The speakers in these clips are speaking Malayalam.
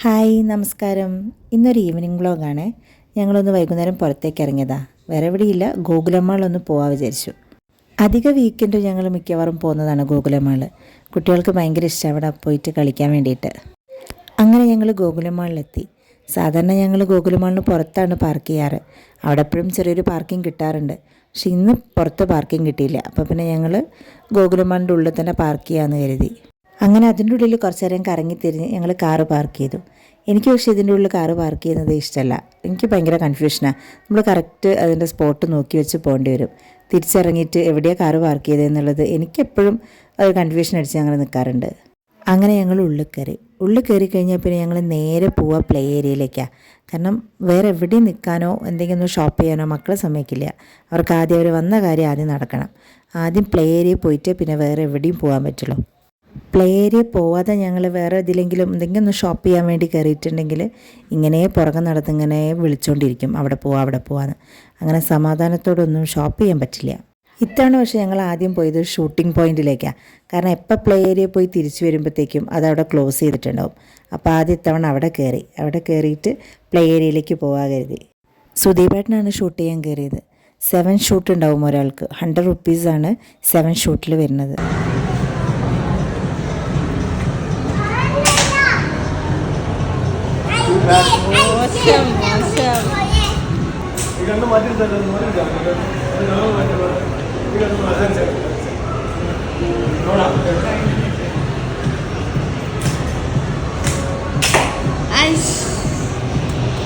ഹായ് നമസ്കാരം. ഇന്നൊരു ഈവനിങ് വ്ളോഗാണ്. ഞങ്ങളൊന്ന് വൈകുന്നേരം പുറത്തേക്ക് ഇറങ്ങിയതാ. വേറെ എവിടെയില്ല, ഗോകുലമാളൊന്ന് പോകാൻ വിചാരിച്ചു. അധിക വീക്കെൻഡ് ഞങ്ങൾ മിക്കവാറും പോകുന്നതാണ് ഗോകുലമാൾ. കുട്ടികൾക്ക് ഭയങ്കര ഇഷ്ടം അവിടെ പോയിട്ട് കളിക്കാൻ വേണ്ടിയിട്ട്. അങ്ങനെ ഞങ്ങൾ ഗോകുലമാളിലെത്തി. സാധാരണ ഞങ്ങൾ ഗോകുലമാളിന് പുറത്താണ് പാർക്ക് ചെയ്യാറ്. അവിടെ എപ്പോഴും ചെറിയൊരു പാർക്കിംഗ് കിട്ടാറുണ്ട്. പക്ഷെ ഇന്ന് പുറത്ത് പാർക്കിംഗ് കിട്ടിയില്ല. അപ്പോൾ പിന്നെ ഞങ്ങൾ ഗോകുലമാളിൻ്റെ ഉള്ളിൽ തന്നെ പാർക്ക് ചെയ്യാമെന്ന് കരുതി. അങ്ങനെ അതിൻ്റെ ഉള്ളിൽ കുറച്ച് നേരം കറങ്ങിത്തിരിഞ്ഞ് ഞങ്ങൾ കാറ് പാർക്ക് ചെയ്തു. എനിക്ക് പക്ഷേ ഇതിൻ്റെ ഉള്ളിൽ കാറ് പാർക്ക് ചെയ്യുന്നത് ഇഷ്ടമല്ല. എനിക്ക് ഭയങ്കര കൺഫ്യൂഷനാണ്. നമ്മൾ കറക്റ്റ് അതിൻ്റെ സ്പോട്ട് നോക്കി വെച്ച് പോകേണ്ടി വരും. തിരിച്ചിറങ്ങിയിട്ട് എവിടെയാണ് കാറ് പാർക്ക് ചെയ്തതെന്നുള്ളത് എനിക്കെപ്പോഴും അത് കൺഫ്യൂഷൻ അടിച്ച് ഞങ്ങൾ നിൽക്കാറുണ്ട്. അങ്ങനെ ഞങ്ങൾ ഉള്ളിൽ കയറി കഴിഞ്ഞാൽ പിന്നെ ഞങ്ങൾ നേരെ പോവുക പ്ലേ ഏരിയയിലേക്കാണ്. കാരണം വേറെ എവിടെയും നിൽക്കാനോ എന്തെങ്കിലും ഒന്ന് ഷോപ്പ് ചെയ്യാനോ മക്കളെ സമ്മതിക്കില്ല. അവർക്ക് ആദ്യം അവർ വന്ന കാര്യം ആദ്യം നടക്കണം. ആദ്യം പ്ലേ ഏരിയയിൽ പോയിട്ട് പിന്നെ വേറെ എവിടെയും പോകാൻ പറ്റുള്ളൂ. പ്ലേ ഏരിയ പോവാതെ ഞങ്ങൾ വേറെ ഇതിലെങ്കിലും എന്തെങ്കിലും ഒന്ന് ഷോപ്പ് ചെയ്യാൻ വേണ്ടി കയറിയിട്ടുണ്ടെങ്കിൽ ഇങ്ങനെ പുറകെ നടന്ന് ഇങ്ങനെ വിളിച്ചുകൊണ്ടിരിക്കും, അവിടെ പോവാന്ന്. അങ്ങനെ സമാധാനത്തോടൊന്നും ഷോപ്പ് ചെയ്യാൻ പറ്റില്ല. ഇത്തവണ പക്ഷേ ഞങ്ങൾ ആദ്യം പോയത് ഷൂട്ടിംഗ് പോയിന്റിലേക്കാണ്. കാരണം എപ്പോൾ പ്ലേ ഏരിയ പോയി തിരിച്ചു വരുമ്പോഴത്തേക്കും അതവിടെ ക്ലോസ് ചെയ്തിട്ടുണ്ടാവും. അപ്പോൾ ആദ്യം ഇത്തവണ അവിടെ കയറിയിട്ട് പ്ലേ ഏരിയയിലേക്ക് പോകാൻ കരുതി. സുദീപേട്ടനാണ് ഷൂട്ട് ചെയ്യാൻ കയറിയത്. 7 ഷൂട്ട് ഉണ്ടാവും ഒരാൾക്ക്. 100 റുപ്പീസാണ് 7 ഷൂട്ടിൽ വരുന്നത്.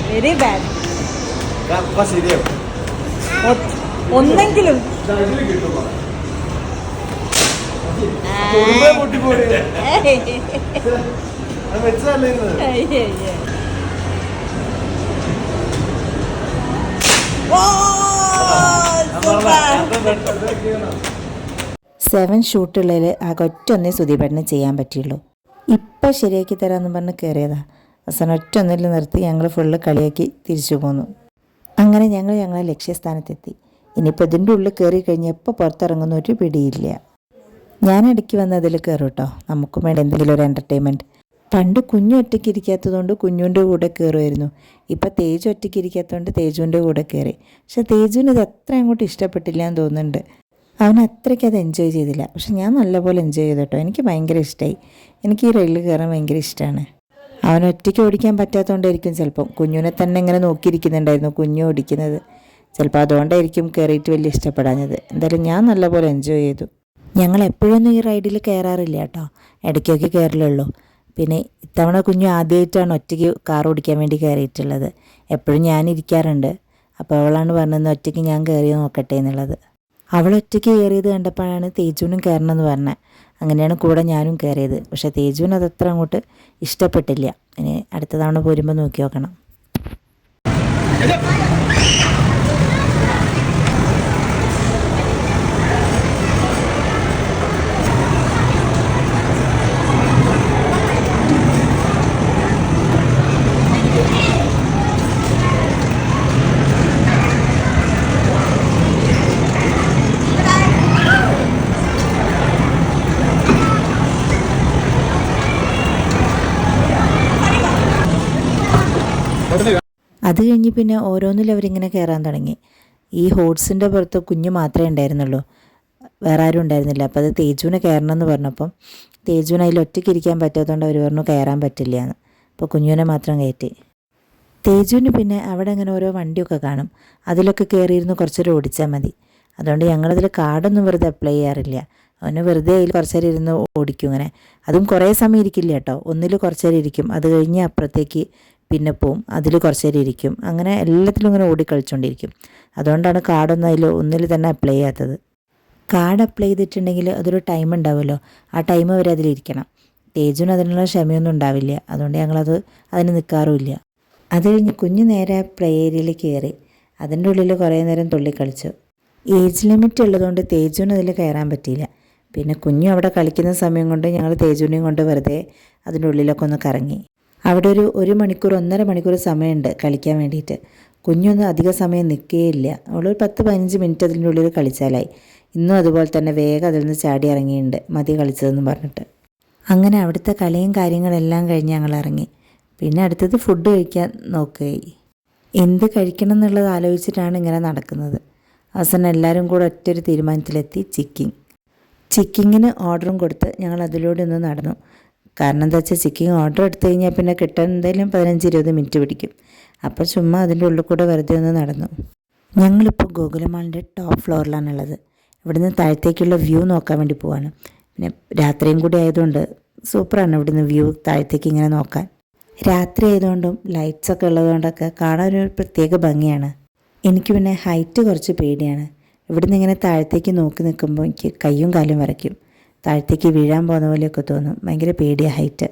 Very bad. ഒന്നെങ്കിലും സെവൻ ഷൂട്ടുള്ളതിൽ ആകെ ഒറ്റൊന്നേ സുദീപേട്ടന് ചെയ്യാൻ പറ്റുള്ളൂ. ഇപ്പം ശരിയാക്കി തരാമെന്ന് പറഞ്ഞ് കയറിയതാ. അവസാനം ഒറ്റൊന്നിൽ നിർത്തി ഞങ്ങൾ ഫുള്ള് കളിയാക്കി തിരിച്ചു പോന്നു. അങ്ങനെ ഞങ്ങളെ ലക്ഷ്യസ്ഥാനത്തെത്തി. ഇനിയിപ്പോൾ ഇതിൻ്റെ ഉള്ളിൽ കയറി കഴിഞ്ഞാൽ എപ്പോൾ പുറത്തിറങ്ങുന്ന ഒരു പിടിയില്ല. ഞാനിടയ്ക്ക് വന്ന് അതിൽ കയറും കേട്ടോ, നമുക്കും വേണ്ട എന്തെങ്കിലും ഒരു എൻ്റർടൈൻമെൻറ്റ്. പണ്ട് കുഞ്ഞു ഒറ്റയ്ക്ക് ഇരിക്കാത്തതുകൊണ്ട് കുഞ്ഞുൻ്റെ കൂടെ കയറുമായിരുന്നു. ഇപ്പം തേജു ഒറ്റയ്ക്ക് ഇരിക്കാത്തതുകൊണ്ട് തേജുവിൻ്റെ കൂടെ കയറി. പക്ഷെ തേജുവിന് ഇത് അത്ര അങ്ങോട്ട് ഇഷ്ടപ്പെട്ടില്ല എന്ന് തോന്നുന്നുണ്ട്. അവൻ അത്രയ്ക്ക് അത് എൻജോയ് ചെയ്തില്ല. പക്ഷെ ഞാൻ നല്ലപോലെ എൻജോയ് ചെയ്തു കേട്ടോ. എനിക്ക് ഭയങ്കര ഇഷ്ടമായി. എനിക്ക് ഈ റെയിലിൽ കയറാൻ ഭയങ്കര ഇഷ്ടമാണ്. അവൻ ഒറ്റയ്ക്ക് ഓടിക്കാൻ പറ്റാത്തതുകൊണ്ടായിരിക്കും ചിലപ്പം കുഞ്ഞുവിനെ തന്നെ ഇങ്ങനെ നോക്കിയിരിക്കുന്നുണ്ടായിരുന്നു കുഞ്ഞു ഓടിക്കുന്നത്. ചിലപ്പോൾ അതുകൊണ്ടായിരിക്കും കയറിയിട്ട് വലിയ ഇഷ്ടപ്പെടാഞ്ഞത്. എന്തായാലും ഞാൻ നല്ലപോലെ എൻജോയ് ചെയ്തു. ഞങ്ങൾ എപ്പോഴൊന്നും ഈ റൈഡിൽ കയറാറില്ല കേട്ടോ, ഇടയ്ക്കൊക്കെ കയറലുള്ളൂ. പിന്നെ ഇത്തവണ കുഞ്ഞു ആദ്യമായിട്ടാണ് ഒറ്റയ്ക്ക് കാർ ഓടിക്കാൻ വേണ്ടി കയറിയിട്ടുള്ളത്. എപ്പോഴും ഞാനിരിക്കാറുണ്ട്. അപ്പോൾ അവളാണ് പറഞ്ഞത് ഒറ്റയ്ക്ക് ഞാൻ കയറി നോക്കട്ടെ എന്നുള്ളത്. അവൾ ഒറ്റയ്ക്ക് കയറിയത് കണ്ടപ്പോഴാണ് തേജുവിനും കയറണമെന്ന് പറഞ്ഞത്. അങ്ങനെയാണ് കൂടെ ഞാനും കയറിയത്. പക്ഷേ തേജുവിന് അതത്ര അങ്ങോട്ട് ഇഷ്ടപ്പെട്ടില്ല. ഇനി അടുത്ത തവണ പോരുമ്പോൾ നോക്കി നോക്കണം. അത് കഴിഞ്ഞ് പിന്നെ ഓരോന്നിലും അവരിങ്ങനെ കയറാൻ തുടങ്ങി. ഈ ഹോട്ട്സിൻ്റെ പുറത്ത് കുഞ്ഞ് മാത്രമേ ഉണ്ടായിരുന്നുള്ളൂ, വേറെ ആരും ഉണ്ടായിരുന്നില്ല. അപ്പോൾ അത് തേജുവിനെ കയറണമെന്ന് പറഞ്ഞപ്പം തേജുവിന് അതിൽ ഒറ്റയ്ക്ക് ഇരിക്കാൻ പറ്റാത്തതുകൊണ്ട് അവർ പറഞ്ഞു കയറാൻ പറ്റില്ല എന്ന്. അപ്പോൾ കുഞ്ഞുവിനെ മാത്രം കയറ്റി. തേജുവിന് പിന്നെ അവിടെ അങ്ങനെ ഓരോ വണ്ടിയൊക്കെ കാണും, അതിലൊക്കെ കയറിയിരുന്ന് കുറച്ചേരം ഓടിച്ചാൽ മതി. അതുകൊണ്ട് ഞങ്ങളതിൽ കാർഡൊന്നും വെറുതെ അപ്ലൈ ചെയ്യാറില്ല. അവന് വെറുതെ അതിൽ കുറച്ചേരം ഇരുന്ന് ഓടിക്കും. അങ്ങനെ അതും കുറേ സമയം ഇരിക്കില്ല കേട്ടോ. ഒന്നിൽ കുറച്ചേരം ഇരിക്കും, അത് കഴിഞ്ഞ് അപ്പുറത്തേക്ക് പിന്നെ പോവും, അതിൽ കുറച്ച് നേരം ഇരിക്കും. അങ്ങനെ എല്ലാത്തിലും ഇങ്ങനെ ഓടിക്കളിച്ചുകൊണ്ടിരിക്കും. അതുകൊണ്ടാണ് കാർഡൊന്നും ഒന്നിൽ തന്നെ അപ്ലൈ ചെയ്യാത്തത്. കാർഡ് അപ്ലൈ ചെയ്തിട്ടുണ്ടെങ്കിൽ അതൊരു ടൈം ഉണ്ടാവുമല്ലോ, ആ ടൈം വരെ അതിലിരിക്കണം. തേജുവിന് അതിനുള്ള ക്ഷമയൊന്നും ഉണ്ടാവില്ല. അതുകൊണ്ട് അതിന് നിൽക്കാറുമില്ല. അത് കഴിഞ്ഞ് കുഞ്ഞ് നേരെ പ്ലേ ഏരിയയിൽ കയറി അതിൻ്റെ ഉള്ളിൽ കുറേ നേരം തുള്ളിക്കളിച്ചു. ഏജ് ലിമിറ്റ് ഉള്ളതുകൊണ്ട് തേജുവിന് അതിൽ കയറാൻ പറ്റിയില്ല. പിന്നെ കുഞ്ഞു അവിടെ കളിക്കുന്ന സമയം കൊണ്ട് ഞങ്ങൾ തേജുവിനെയും കൊണ്ട് വെറുതെ അതിൻ്റെ ഉള്ളിലൊക്കെ ഒന്ന് കറങ്ങി. അവിടെ ഒരു മണിക്കൂർ 1.5 മണിക്കൂർ സമയമുണ്ട് കളിക്കാൻ വേണ്ടിയിട്ട്. കുഞ്ഞൊന്നും അധിക സമയം നിൽക്കുകയില്ല. അവളൊരു 10-15 മിനിറ്റ് അതിൻ്റെ ഉള്ളിൽ കളിച്ചാലായി. ഇന്നും അതുപോലെ തന്നെ വേഗം അതിൽ നിന്ന് ചാടി ഇറങ്ങിയിട്ടുണ്ട്, മതി കളിച്ചതെന്ന് പറഞ്ഞിട്ട്. അങ്ങനെ അവിടുത്തെ കളിയും കാര്യങ്ങളെല്ലാം കഴിഞ്ഞ് ഞങ്ങൾ ഇറങ്ങി. പിന്നെ അടുത്തത് ഫുഡ് കഴിക്കാൻ നോക്കുകയായി. എന്ത് കഴിക്കണം എന്നുള്ളത് ആലോചിച്ചിട്ടാണ് ഇങ്ങനെ നടക്കുന്നത്. അവസാനം എല്ലാവരും കൂടെ ഒറ്റൊരു തീരുമാനത്തിലെത്തി ചിക്കിങ്ങിന് ഓർഡറും കൊടുത്ത് ഞങ്ങൾ അതിലൂടെ ഒന്ന് നടന്നു. കാരണം എന്താ വെച്ചാൽ ചിക്കിങ് ഓർഡർ എടുത്തു കഴിഞ്ഞാൽ പിന്നെ കിട്ടാൻ എന്തായാലും 15-20 മിനിറ്റ് പിടിക്കും. അപ്പോൾ ചുമ്മാ അതിൻ്റെ ഉള്ളിൽ കൂടെ വെറുതെ ഒന്ന് നടന്നു. ഞങ്ങളിപ്പോൾ ഗോകുലമാളിൻ്റെ ടോപ്പ് ഫ്ലോറിലാണുള്ളത്. ഇവിടുന്ന് താഴത്തേക്കുള്ള വ്യൂ നോക്കാൻ വേണ്ടി പോവാണ്. പിന്നെ രാത്രിയും കൂടി ആയതുകൊണ്ട് സൂപ്പറാണ് ഇവിടുന്ന് വ്യൂ താഴത്തേക്ക് ഇങ്ങനെ നോക്കാൻ. രാത്രി ആയതുകൊണ്ടും ലൈറ്റ്സൊക്കെ ഉള്ളതുകൊണ്ടൊക്കെ കാണാൻ ഒരു പ്രത്യേക ഭംഗിയാണ്. എനിക്ക് പിന്നെ ഹൈറ്റ് കുറച്ച് പേടിയാണ്. ഇവിടുന്ന് ഇങ്ങനെ താഴത്തേക്ക് നോക്കി നിൽക്കുമ്പോൾ എനിക്ക് കയ്യും കാലും വിറയ്ക്കും. താഴത്തേക്ക് വീഴാൻ പോകുന്ന പോലെയൊക്കെ തോന്നും. ഭയങ്കര പേടിയാണ് ഹൈറ്റ്.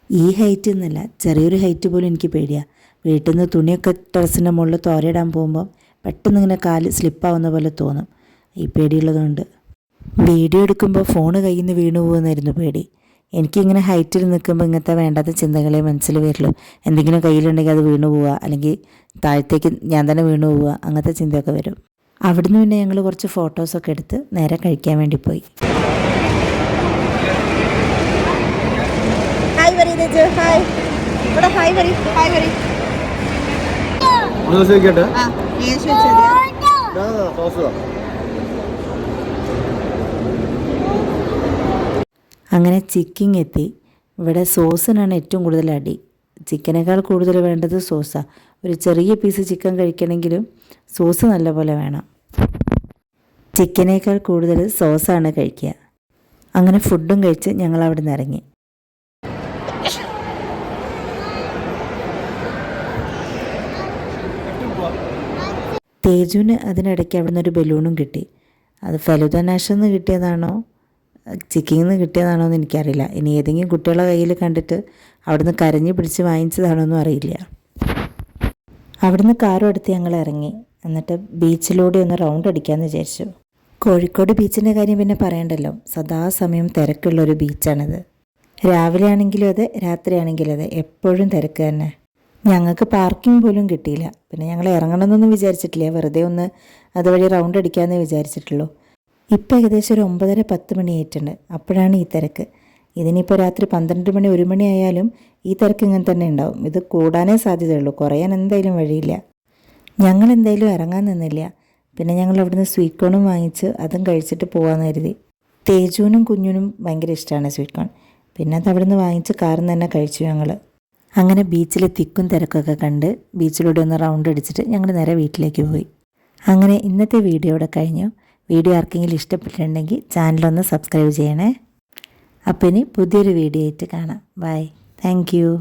ഈ ഹൈറ്റ് എന്നല്ല, ചെറിയൊരു ഹൈറ്റ് പോലും എനിക്ക് പേടിയാണ്. വീട്ടിൽ നിന്ന് തുണിയൊക്കെ ടെറസിൻ്റെ മുകളിൽ തോരയിടാൻ പോകുമ്പോൾ പെട്ടെന്ന് ഇങ്ങനെ കാല് സ്ലിപ്പാവുന്ന പോലെ തോന്നും. ഈ പേടിയുള്ളതുകൊണ്ട് വീഡിയോ എടുക്കുമ്പോൾ ഫോണ് കയ്യിൽ നിന്ന് വീണു പോകുന്നായിരുന്നു പേടി. എനിക്കിങ്ങനെ ഹൈറ്റിൽ നിൽക്കുമ്പോൾ ഇങ്ങനത്തെ വേണ്ടാത്ത ചിന്തകളെ മനസ്സിൽ വരുള്ളൂ. എന്തെങ്കിലും കയ്യിലുണ്ടെങ്കിൽ അത് വീണു പോവുക, അല്ലെങ്കിൽ താഴത്തേക്ക് ഞാൻ തന്നെ വീണു പോവുക, അങ്ങനത്തെ ചിന്തയൊക്കെ വരും. അവിടുന്ന് പിന്നെ ഞങ്ങൾ കുറച്ച് ഫോട്ടോസൊക്കെ എടുത്ത് നേരെ കഴിക്കാൻ വേണ്ടി പോയി. അങ്ങനെ ചിക്കിങ് എത്തി. ഇവിടെ സോസിനാണ് ഏറ്റവും കൂടുതൽ അടി. ചിക്കനേക്കാൾ കൂടുതൽ വേണ്ടത് സോസാണ്. ഒരു ചെറിയ പീസ് ചിക്കൻ കഴിക്കണമെങ്കിലും സോസ് നല്ലപോലെ വേണം. ചിക്കനേക്കാൾ കൂടുതൽ സോസാണ് കഴിക്കുക. അങ്ങനെ ഫുഡും കഴിച്ച് ഞങ്ങൾ അവിടെ നിന്ന് ഇറങ്ങി. തേജുവിന് അതിനിടയ്ക്ക് അവിടെ നിന്നൊരു ബലൂണും കിട്ടി. അത് ഫലൂദ നാഷിൽ നിന്ന് കിട്ടിയതാണോ ചിക്കിങ്ങിൽ നിന്ന് കിട്ടിയതാണോ എന്ന് എനിക്കറിയില്ല. ഇനി ഏതെങ്കിലും കുട്ടികളെ കയ്യിൽ കണ്ടിട്ട് അവിടുന്ന് കരഞ്ഞ് പിടിച്ച് വാങ്ങിച്ചതാണോ എന്നും അറിയില്ല. അവിടുന്ന് കാറും എടുത്ത് ഞങ്ങൾ ഇറങ്ങി. എന്നിട്ട് ബീച്ചിലൂടെ ഒന്ന് റൗണ്ട് അടിക്കാമെന്ന് വിചാരിച്ചു. കോഴിക്കോട് ബീച്ചിൻ്റെ കാര്യം പിന്നെ പറയണ്ടല്ലോ, സദാസമയം തിരക്കുള്ളൊരു ബീച്ചാണിത്. രാവിലെ ആണെങ്കിലും അതെ, രാത്രി ആണെങ്കിലും അതെ, എപ്പോഴും തിരക്ക് തന്നെ. ഞങ്ങൾക്ക് പാർക്കിംഗ് പോലും കിട്ടിയില്ല. പിന്നെ ഞങ്ങൾ ഇറങ്ങണമെന്നൊന്നും വിചാരിച്ചിട്ടില്ല, വെറുതെ ഒന്ന് അതുവഴി റൗണ്ട് അടിക്കാമെന്നേ വിചാരിച്ചിട്ടുള്ളൂ. ഇപ്പോൾ ഏകദേശം ഒരു 9:10 മണി ആയിട്ടുണ്ട്. അപ്പോഴാണ് ഈ തിരക്ക്. ഇതിനിപ്പോൾ രാത്രി 12 മണി 1 മണി ആയാലും ഈ തിരക്ക് ഇങ്ങനെ തന്നെ ഉണ്ടാവും. ഇത് കൂടാനേ സാധ്യതയുള്ളൂ, കുറയാൻ എന്തായാലും വഴിയില്ല. ഞങ്ങൾ എന്തായാലും ഇറങ്ങാൻ നിന്നില്ല. പിന്നെ ഞങ്ങൾ അവിടുന്ന് സ്വീറ്റ് കോണും വാങ്ങിച്ച് അതും കഴിച്ചിട്ട് പോകാമെന്ന് കരുതി. തേജുവിനും കുഞ്ഞിനും ഭയങ്കര ഇഷ്ടമാണ് സ്വീറ്റ് കോൺ. പിന്നെ അത് അവിടുന്ന് വാങ്ങിച്ച് കാറിൽ നിന്ന് തന്നെ കഴിച്ചു ഞങ്ങൾ. അങ്ങനെ ബീച്ചിലെ തിക്കും തിരക്കൊക്കെ കണ്ട് ബീച്ചിലൂടെ ഒന്ന് റൗണ്ട് അടിച്ചിട്ട് ഞങ്ങൾ നേരെ വീട്ടിലേക്ക് പോയി. അങ്ങനെ ഇന്നത്തെ വീഡിയോ ഇവിടെ കഴിഞ്ഞു. വീഡിയോ ആർക്കെങ്കിലും ഇഷ്ടപ്പെട്ടിട്ടുണ്ടെങ്കിൽ ചാനലൊന്ന് സബ്സ്ക്രൈബ് ചെയ്യണേ. അപ്പോൾ ഇനി പുതിയൊരു വീഡിയോ ആയിട്ട് കാണാം. ബൈ. Thank you.